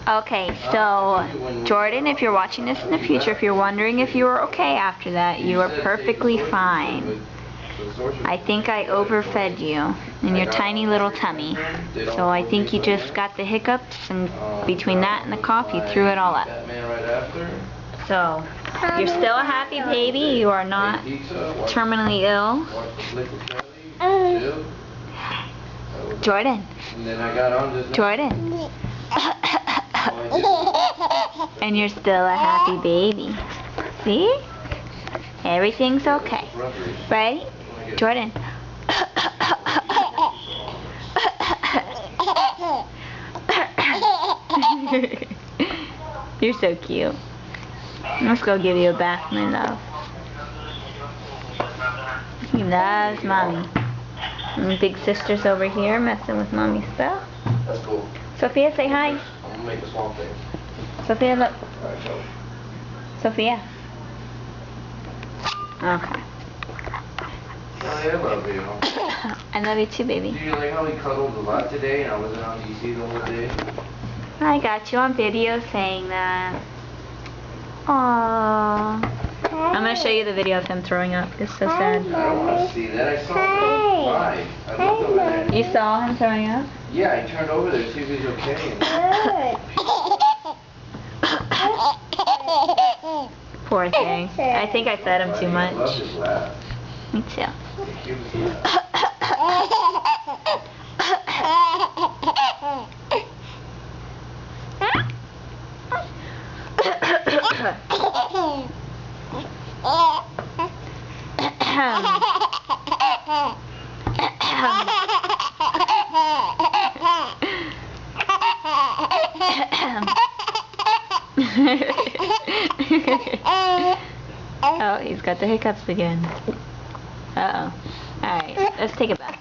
Okay, so Jordan, if you're watching this in the future, if you're wondering if you were okay after that, you are perfectly fine. I think I overfed you in your tiny little tummy. So I think you just got the hiccups, and between that and the cough, you threw it all up. So, you're still a happy baby. You are not terminally ill. Jordan. Jordan. And you're still a happy baby. See? Everything's okay. Ready? Jordan. You're so cute. Let's go give you a bath, my love. He loves mommy. And big sister's over here messing with mommy's stuff. That's cool. Sophia, say hi. I'm gonna make the swamp thing. Sophia, look. Alright, go. Sophia. Okay. I love you. I love you too, baby. Do you like how we cuddled a lot today and I wasn't on DC the whole day? I got you on video saying that. Aww. I'm going to show you the video of him throwing up. It's so sad. I don't want to see that. I saw him live. I looked over there. You saw him throwing up? Yeah, I turned over there to see if he was okay. Poor thing. I think I fed him too much. I love his laugh. Me too. He was laugh. Oh, he's got the hiccups again. Uh-oh. Alright, let's take it back.